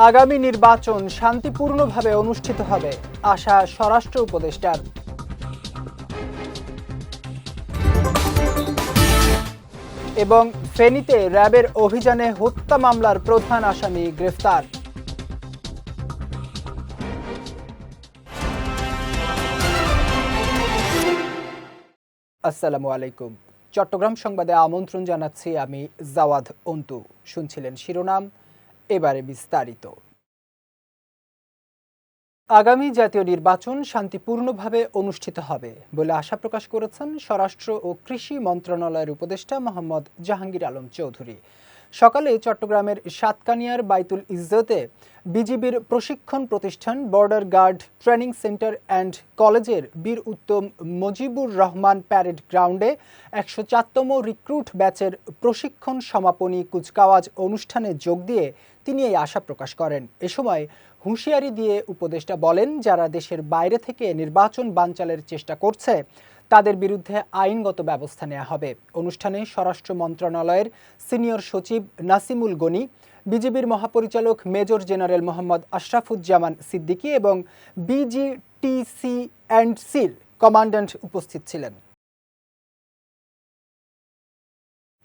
আগামী নির্বাচন শান্তিপূর্ণভাবে অনুষ্ঠিত হবে আশা স্বরাষ্ট্র উপদেষ্টার। এবং ফেনীতে র্যাবের অভিযানে হত্যা মামলার প্রধান আসামি গ্রেফতার। আসসালামু আলাইকুম। চট্টগ্রাম সংবাদে আমন্ত্রণ জানাচ্ছি আমি জাওয়াদ অন্তু। শুনছিলেন শিরোনাম, এবারে বিস্তারিত। আগামী জাতীয় নির্বাচন শান্তিপূর্ণভাবে অনুষ্ঠিত হবে বলে আশা প্রকাশ করেছেন স্বরাষ্ট্র ও কৃষি মন্ত্রণালয়ের উপদেষ্টা মোহাম্মদ জাহাঙ্গীর আলম চৌধুরী। সকালে চট্টগ্রামের সাতকানিয়ার বাইতুল ইজ্জতে বিজিবির প্রশিক্ষণ প্রতিষ্ঠান border guard training centre and কলেজের বীর উত্তম মুজিবুর রহমান প্যারেড গ্রাউন্ডে ১০৪তম রিক্রুট ব্যাচের প্রশিক্ষণ সমাপনী কুচকাওয়াজ অনুষ্ঠানে যোগ দিয়ে তিনি এই আশা প্রকাশ করেন। এ সময় হুঁশিয়ারি দিয়ে উপদেষ্টা বলেন, যারা দেশের বাইরে থেকে নির্বাচন বানচালের চেষ্টা করছে তাদের বিরুদ্ধে আইনগত ব্যবস্থা নেওয়া হবে। অনুষ্ঠানে স্বরাষ্ট্র মন্ত্রণালয়ের সিনিয়র সচিব নাসিমুল গনি, বিজিবির মহাপরিচালক মেজর জেনারেল মোহাম্মদ আশরাফুজ্জামান সিদ্দিকী এবং বিজিটিসি&সির কমান্ড্যান্ট উপস্থিত ছিলেন।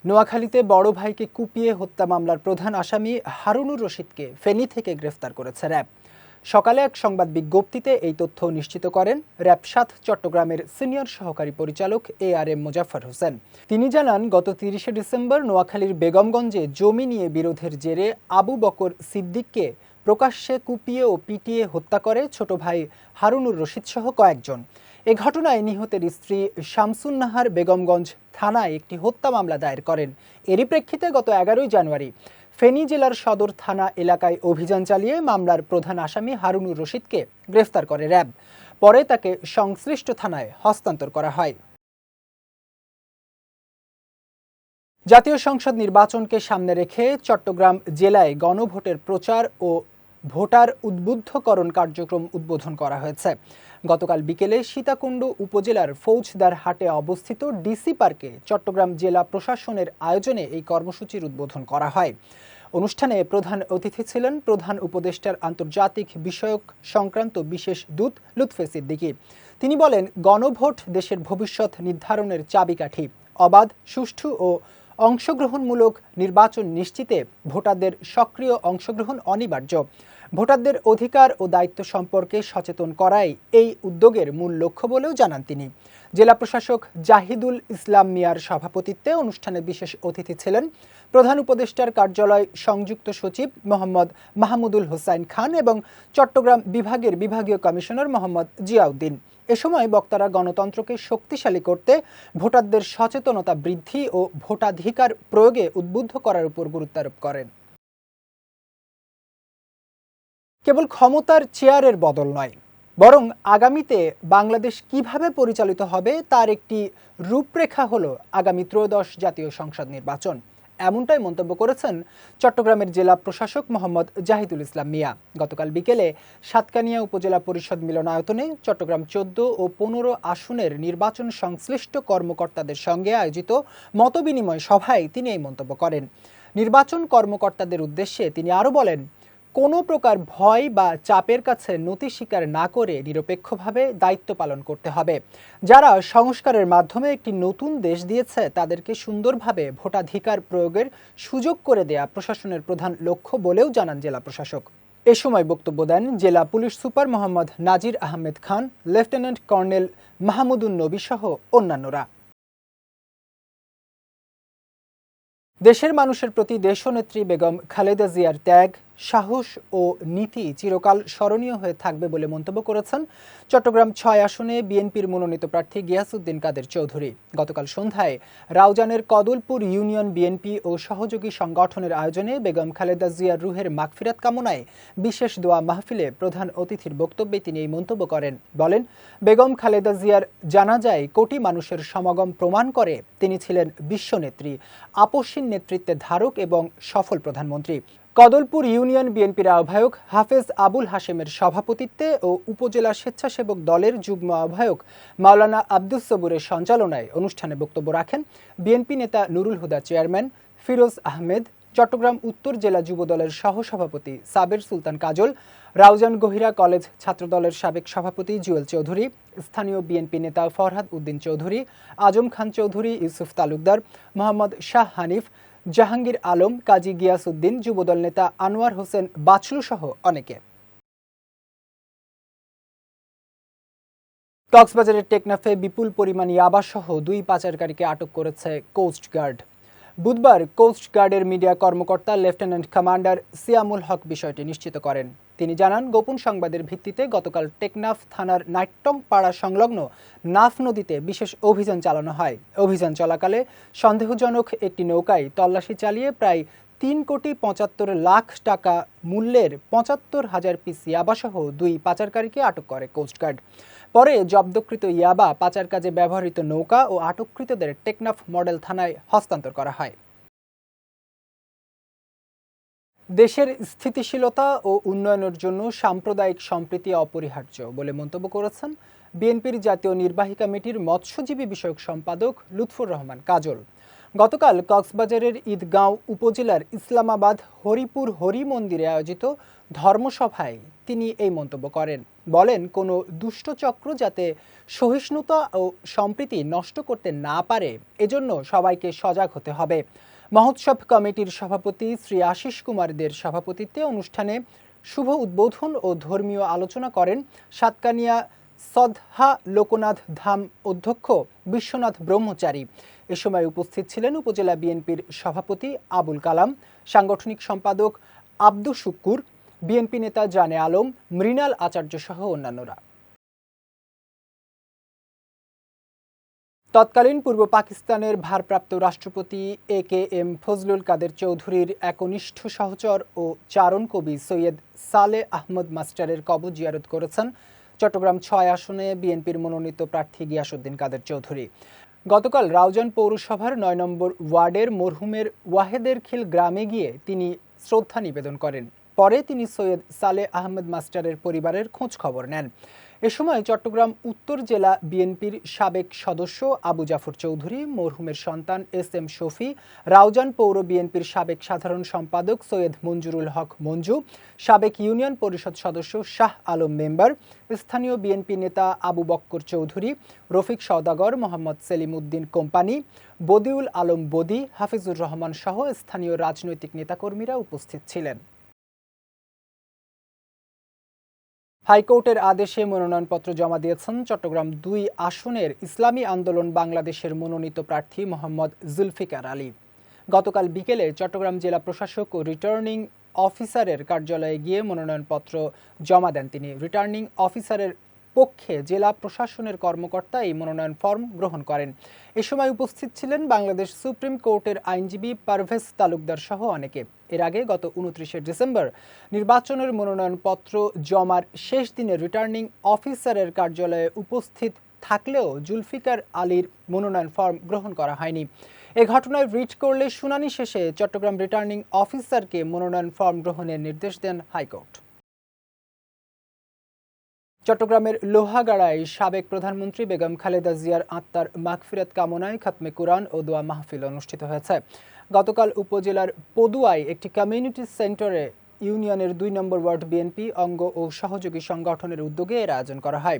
নোয়াখালীতে বড় ভাইকে কুপিয়ে হত্যা মামলার প্রধান আসামি হারুনুর রশিদকে ফেনী থেকে গ্রেফতার করেছে র্যাব। সকালে এক সংবাদ বিজ্ঞপ্তিতে এই তথ্য নিশ্চিত করেন র্যাব ৭ চট্টগ্রামের সিনিয়র সহকারী পরিচালক ARM মোজাফফর হোসেন। তিনি জানান, গত ৩০শে ডিসেম্বর নোয়াখালীর বেগমগঞ্জে জমি নিয়ে বিরোধের জেরে আবু বকর সিদ্দিককে প্রকাশ্যে কুপিয়ে ও পিটিয়ে হত্যা করে ছোট ভাই হারুনুর রশিদ সহ কয়েকজন। এ ঘটনায় নিহতের স্ত্রী শামসুন নাহার বেগমগঞ্জ থানায় একটি হত্যা মামলা দায়ের করেন। এরই প্রেক্ষিতে গত ১১ই জানুয়ারি ফেনী জেলার সদর থানা এলাকায় অভিযান চালিয়ে মামলার প্রধান আসামি হারুনুর রশিদকে গ্রেফতার করে র্যাব। পরে তাকে সংশ্লিষ্ট থানায় হস্তান্তর করা হয়। জাতীয় সংসদ নির্বাচনকে সামনে রেখে চট্টগ্রাম জেলায় গণভোটের প্রচার ও ভোটার উদ্বুদ্ধকরণ কার্যক্রম উদ্বোধন করা হয়েছে। গতকাল বিকেলে সীতাকুণ্ড উপজেলার ফৌজদার হাটে অবস্থিত ডিসি পার্কে চট্টগ্রাম জেলা প্রশাসনের আয়োজনে এই কর্মসূচির উদ্বোধন করা হয়। অনুষ্ঠানে প্রধান অতিথি ছিলেন প্রধান উপদেষ্টার আন্তর্জাতিক বিষয়ক সংক্রান্ত বিশেষ দূত লুৎফে সিদ্দিকী। তিনি বলেন, গণভোট দেশের ভবিষ্যৎ নির্ধারণের চাবিকাঠি। অবাধ, সুষ্ঠু ও অংশগ্রহণমূলক নির্বাচন নিশ্চিতে ভোটারদের সক্রিয় অংশগ্রহণ অনিবার্য। ভোটারদের অধিকার ও দায়িত্ব সম্পর্কে সচেতন করাই এই উদ্যোগের মূল লক্ষ্য বলেও জানান তিনি। জেলা প্রশাসক জাহিদুল ইসলাম মিয়ার সভাপতিত্বে অনুষ্ঠানে বিশেষ অতিথি ছিলেন প্রধান উপদেষ্টার কার্যালয় সংযুক্ত সচিব মোহাম্মদ মাহমুদুল হোসাইন খান এবং চট্টগ্রাম বিভাগের বিভাগীয় কমিশনার মোহাম্মদ জিয়াউদ্দিন। এ সময় বক্তারা গণতন্ত্রকে শক্তিশালী করতে ভোটারদের সচেতনতা বৃদ্ধি ও ভোটাধিকার প্রয়োগে উদ্বুদ্ধ করার উপর গুরুত্ব আরোপ করেন। কেবল ক্ষমতার চেয়ারের বদল নয়, বরং আগামীতে বাংলাদেশ কিভাবে পরিচালিত হবে তার একটি রূপরেখা হলো আগামী ত্রয়োদশ জাতীয় সংসদ নির্বাচন। এমনটাই মন্তব্য করেছেন চট্টগ্রামের জেলা প্রশাসক মোহাম্মদ জাহিদুল ইসলাম মিয়া। গতকাল বিকেলে সাতকানিয়া উপজেলা পরিষদ মিলনায়তনে চট্টগ্রাম ১৪ ও ১৫ আসনের নির্বাচন সংশ্লিষ্ট কর্মকর্তাদের সঙ্গে আয়োজিত মতবিনিময় সভায় তিনি এই মন্তব্য করেন। নির্বাচন কর্মকর্তাদের উদ্দেশ্যে তিনি আরও বলেন, কোনো প্রকার ভয় বা চাপের কাছে নতি স্বীকার না করে নিরপেক্ষভাবে দায়িত্ব পালন করতে হবে। যারা সংস্কারের মাধ্যমে একটি নতুন দেশ দিয়েছে তাদেরকে সুন্দরভাবে ভোটাধিকার প্রয়োগের সুযোগ করে দেয়া প্রশাসনের প্রধান লক্ষ্য বলেও জানান জেলা প্রশাসক। এ সময় বক্তব্য দেন জেলা পুলিশ সুপার মোহাম্মদ নাজির আহমেদ খান, লেফটেন্যান্ট কর্নেল মাহমুদুন নবী সহ অন্যান্যরা। দেশের মানুষের প্রতি দেশনেত্রী বেগম খালেদা জিয়ার ত্যাগ, সাহস ও নীতি চিরকাল স্মরণীয় হয়ে থাকবে বলে মন্তব্য করেছেন চট্টগ্রাম ৬ আসনে বিএনপির মনোনীত প্রার্থী গিয়াসউদ্দিন কাদের চৌধুরী। গতকাল সন্ধ্যায় রাউজানের কদলপুর ইউনিয়ন বিএনপি ও সহযোগী সংগঠনের আয়োজনে বেগম খালেদা জিয়ার রুহের মাগফিরাত কামনায় বিশেষ দোয়া মাহফিলে প্রধান অতিথির বক্তব্যে তিনি এই মন্তব্য করেন। বলেন, বেগম খালেদা জিয়ার জানাজায় কোটি মানুষের সমাগম প্রমাণ করে তিনি ছিলেন বিশ্বনেত্রী, আপসহীন নেতৃত্বের ধারক এবং সফল প্রধানমন্ত্রী। কদলপুর ইউনিয়ন বিএনপির আহ্বায়ক হাফেজ আবুল হাশেমের সভাপতিত্বে ও উপজেলা স্বেচ্ছাসেবক দলের যুগ্ম আহ্বায়ক মাওলানা আব্দুস সবুরের সঞ্চালনায় অনুষ্ঠানে বক্তব্য রাখেন বিএনপি নেতা নুরুল হুদা চেয়ারম্যান, ফিরোজ আহমেদ, চট্টগ্রাম উত্তর জেলা যুবদলের সহসভাপতি সাবের সুলতান কাজল, রাউজান গহিরা কলেজ ছাত্রদলের সাবেক সভাপতি জুয়েল চৌধুরী, স্থানীয় বিএনপি নেতা ফরহাদ উদ্দিন চৌধুরী, আজম খান চৌধুরী, ইউসুফ তালুকদার, মোহাম্মদ শাহ হানিফ, জাহাঙ্গীর আলম, কাজী গিয়াস উদ্দিন, যুবদল নেতা আনোয়ার হোসেন বাছলু সহ অনেকে। কক্সবাজারের টেকনাফে বিপুল পরিমাণ ইয়াবাসহ 2 পাচারকারীকে আটক করেছে কোস্টগার্ড। বুধবার কোস্টগার্ডের মিডিয়া কর্মকর্তা লেফটেন্যান্ট কমান্ডার সিয়ামুল হক বিষয়টি নিশ্চিত করেন। তিনি জানান, গোপন সংবাদের ভিত্তিতে গতকাল টেকনাফ থানার নাইট্টং পাড়া সংলগ্ন নাফ নদীতে বিশেষ অভিযান চালানো হয়। অভিযান চলাকালে সন্দেহজনক একটি নৌকায় তল্লাশি চালিয়ে প্রায় 3,75,00,000 টাকা মূল্যের 75,000 পিস ইয়াবাসহ 2 পাচারকারীকে আটক করে কোস্টগার্ড। পরে জব্দকৃত ইয়াবা পাচার কাজে ব্যবহৃত নৌকা ও আটককৃতদের টেকনাফ মডেল থানায় হস্তান্তর করা হয়। দেশের স্থিতিশীলতা ও উন্নয়নের জন্য সাম্প্রদায়িক সম্প্রীতি অপরিহার্য বলে মন্তব্য করেছেন বিএনপির জাতীয় নির্বাহী কমিটির মৎস্যজীবী বিষয়ক সম্পাদক লুৎফর রহমান কাজল। গতকাল কক্সবাজারের ঈদগাঁও উপজেলার ইসলামাবাদ হরিপুর হরি মন্দিরে আয়োজিত ধর্মসভায় তিনি এই মন্তব্য করেন। বলেন, কোনো দুষ্টচক্র যাতে সহিষ্ণুতা ও সম্প্রীতি নষ্ট করতে না পারে, এজন্য সবাইকে সজাগ হতে হবে। মহোৎসব কমিটির সভাপতি শ্রী আশিস কুমার দের সভাপতিত্বে অনুষ্ঠানে শুভ উদ্বোধন ও ধর্মীয় আলোচনা করেন সাতকানিয়া সদহা লোকনাথ ধাম অধ্যক্ষ বিশ্বনাথ ব্রহ্মচারী। এ সময় উপস্থিত ছিলেন উপজেলা বিএনপির সভাপতি আবুল কালাম, সাংগঠনিক সম্পাদক আব্দুস শুক্কুর, বিএনপি নেতা জানে আলম, মৃণাল আচার্য সহ অন্যান্যরা। তৎকালীন পূর্ব পাকিস্তানের ভারপ্রাপ্ত রাষ্ট্রপতি AKM ফজলুল কাদের চৌধুরীর একনিষ্ঠ সহচর ও চারণ কবি সৈয়দ সালে আহমদ মাস্টারের কবর জিয়ারত করেছেন চট্টগ্রাম 6 আসনে বিএনপির মনোনীত প্রার্থী গিয়াসউদ্দিন কাদের চৌধুরী। গতকাল রাউজান পৌরসভার 9 নম্বর ওয়ার্ডের মরহুমের ওয়াহেদের খিল গ্রামে গিয়ে তিনি শ্রদ্ধা নিবেদন করেন। পরে তিনি সৈয়দ সালে আহমদ মাস্টারের পরিবারের খোঁজ খবর নেন। এ সময় চট্টগ্রাম উত্তর জেলা বিএনপির সাবেক সদস্য আবু জাফর চৌধুরী, মরহুমের সন্তান SM শফি, রাউজান পৌর বিএনপির সাবেক সাধারণ সম্পাদক সৈয়দ মঞ্জুরুল হক মঞ্জু, সাবেক ইউনিয়ন পরিষদ সদস্য শাহ আলম মেম্বার, স্থানীয় বিএনপি নেতা আবু বক্কর চৌধুরী, রফিক সওদাগর, মোহাম্মদ সেলিম উদ্দিন কোম্পানি, বদিউল আলম বদি, হাফিজুর রহমান সহ স্থানীয় রাজনৈতিক নেতাকর্মীরা উপস্থিত ছিলেন। হাইকোর্টের আদেশে মনোনয়নপত্র জমা দিয়েছেন চট্টগ্রাম 2 আসনের ইসলামী আন্দোলন বাংলাদেশের মনোনীত প্রার্থী মোহাম্মদ জুলফিকার আলী। গতকাল বিকেলে চট্টগ্রাম জেলা প্রশাসক ও রিটার্নিং অফিসারের কার্যালয়ে গিয়ে মনোনয়নপত্র জমা দেন তিনি। রিটার্নিং অফিসারের পক্ষে জেলা প্রশাসনের কর্মকর্তা এই মনোনয়ন ফর্ম গ্রহণ করেন। এ সময় উপস্থিত ছিলেন বাংলাদেশ সুপ্রিম কোর্টের আইনজীবী পারভেজ তালুকদার সহ অনেকে। এর আগে গত 29 ডিসেম্বর নির্বাচনের মনোনয়নপত্র জমার শেষ দিনে রিটার্নিং অফিসারের কার্যালয়ে উপস্থিত থাকলেও জুলফিকার আলীর মনোনয়ন ফর্ম গ্রহণ করা হয়নি। এ ঘটনায় রিট করলে শুনানি শেষে চট্টগ্রাম রিটার্নিং অফিসারকে মনোনয়ন ফর্ম গ্রহণের নির্দেশ দেন হাইকোর্ট। চট্টগ্রামের লোহাগাড়ায় সাবেক প্রধানমন্ত্রী বেগম খালেদা জিয়ার আত্মার মাগফিরাত কামনায় খাতমে কুরআন ও দোয়া মাহফিল অনুষ্ঠিত হয়েছে। গতকাল উপজেলার পদুয়ায় একটি কমিউনিটি সেন্টারে ইউনিয়নের 2 নম্বর ওয়ার্ড বিএনপি অঙ্গ ও সহযোগী সংগঠনের উদ্যোগে এর আয়োজন করা হয়।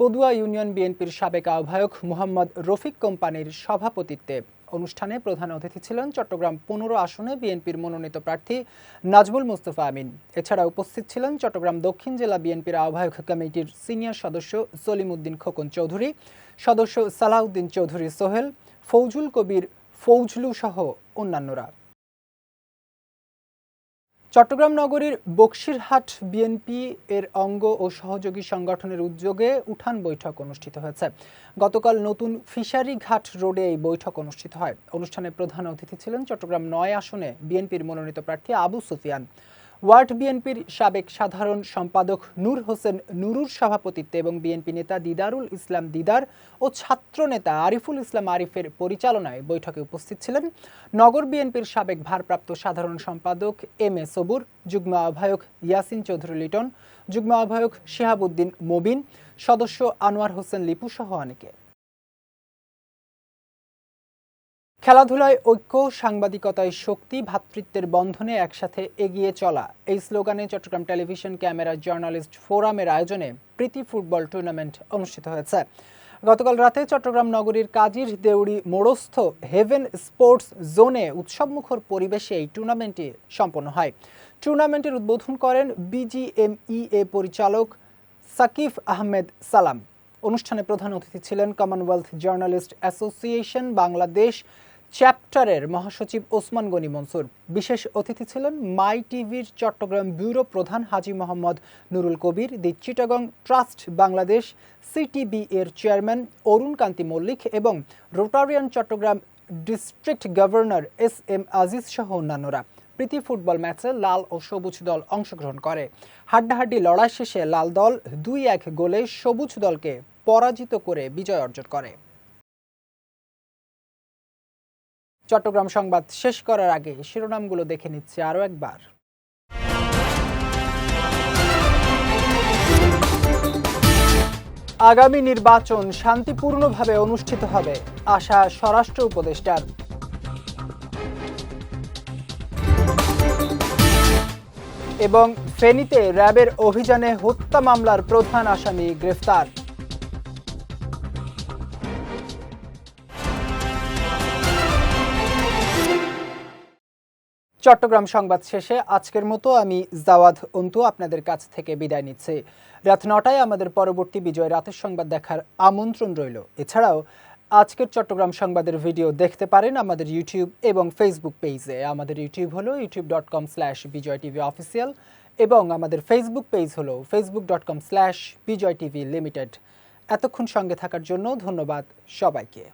পদুয়া ইউনিয়ন বিএনপির সাবেক আহ্বায়ক মোহাম্মদ রফিক কোম্পানির সভাপতিত্বে অনুষ্ঠানে প্রধান অতিথি ছিলেন চট্টগ্রাম 15 আসনে বিএনপির মনোনীত প্রার্থী নাজমুল মুস্তফা আমিন। এছাড়া উপস্থিত ছিলেন চট্টগ্রাম দক্ষিণ জেলা বিএনপির আহ্বায়ক কমিটির সিনিয়র সদস্য সলিম উদ্দিন খোকন চৌধুরী, সদস্য সালাউদ্দিন চৌধুরী সোহেল, ফৌজুল কবির ফৌজলু সহ অন্যান্যরা। চট্টগ্রাম নগরীর বক্সিরহাট বিএনপি এর অঙ্গ ও সহযোগী সংগঠনের উদ্যোগে উঠান বৈঠক অনুষ্ঠিত হয়েছে। গতকাল নতুন ফিশারি ঘাট রোডে এই বৈঠক অনুষ্ঠিত হয়। অনুষ্ঠানে প্রধান অতিথি ছিলেন চট্টগ্রাম 9 আসনে বিএনপির মনোনীত প্রার্থী আবু সুফিয়ান। ওয়ার্ড বিএনপির সাবেক সাধারণ সম্পাদক নূর হোসেন নুরুর সভাপতিত্বে এবং বিএনপি নেতা দিদারুল ইসলাম দিদার ও ছাত্র নেতা আরিফুল ইসলাম আরিফের পরিচালনায় বৈঠকে উপস্থিত ছিলেন নগর বিএনপির সাবেক ভারপ্রাপ্ত সাধারণ সম্পাদক MA সবুর, যুগ্ম আহ্বায়ক ইয়াসিন চৌধুরী লিটন, যুগ্ম আহ্বায়ক শিহাবুদ্দিন মবিন, সদস্য আনোয়ার হোসেন লিপু সহ অনেকে। খেলাধুলায় ঐক্য, সাংবাদিকতায় শক্তি, ভ্রাতৃত্বের বন্ধনে একসাথে এগিয়ে চলা, এই স্লোগানে চট্টগ্রাম টেলিভিশন ক্যামেরা জার্নালিস্ট ফোরামের আয়োজনে প্রীতি ফুটবল টুর্নামেন্ট অনুষ্ঠিত হয়েছে। গতকাল রাতে চট্টগ্রাম নগরীর কাজীর দেউড়ি মোড়স্থ হেভেন স্পোর্টস জোনে উৎসবমুখর পরিবেশে এই টুর্নামেন্টটি সম্পন্ন হয়। টুর্নামেন্টের উদ্বোধন করেন বিজিএমইএ পরিচালক সাকিব আহমেদ সালাম। অনুষ্ঠানে প্রধান অতিথি ছিলেন কমনওয়েলথ জার্নালিস্ট অ্যাসোসিয়েশন বাংলাদেশ চ্যাপ্টারের মহাসচিব ওসমান গনি মনসুর। বিশেষ অতিথি ছিলেন মাই টিভির চট্টগ্রাম ব্যুরো প্রধান Haji Mohammad Nurul Kabir, the Chittagong trust Bangladesh CTB এর চেয়ারম্যান অরুণ কান্তি মল্লিক এবং Rotarian Chattogram district governor S Aziz সহ অন্যান্যরা। প্রীতি ফুটবল ম্যাচে লাল ও সবুজ দল অংশগ্রহণ করে। হাড্ডাহাড্ডি লড়াই শেষে লাল দল 2-1 গোলে সবুজ দলকে পরাজিত করে বিজয় অর্জন করে। চট্টগ্রাম সংবাদ শেষ করার আগে শিরোনামগুলো দেখে নিচ্ছে আরও একবার। আগামী নির্বাচন শান্তিপূর্ণভাবে অনুষ্ঠিত হবে, আশা স্বরাষ্ট্র উপদেষ্টার। এবং ফেনীতে র্যাবের অভিযানে হত্যা মামলার প্রধান আসামি গ্রেফতার। চট্টগ্রাম সংবাদ শেষে আজকের মতো আমি জাওয়াদ অন্তু আপনাদের কাছ থেকে বিদায় নিচ্ছি। রাত 9টায় আমাদের পরবর্তী বিজয় রাতের সংবাদ দেখার আমন্ত্রণ রইল। এছাড়াও আজকের চট্টগ্রাম সংবাদের ভিডিও দেখতে পারেন আমাদের ইউটিউব এবং ফেসবুক পেজে। আমাদের ইউটিউব হলো youtube.com/bijoytvofficial এবং আমাদের ফেসবুক পেজ হলো facebook.com/bijoytvlimited। এতক্ষণ সঙ্গে থাকার জন্য ধন্যবাদ সবাইকে।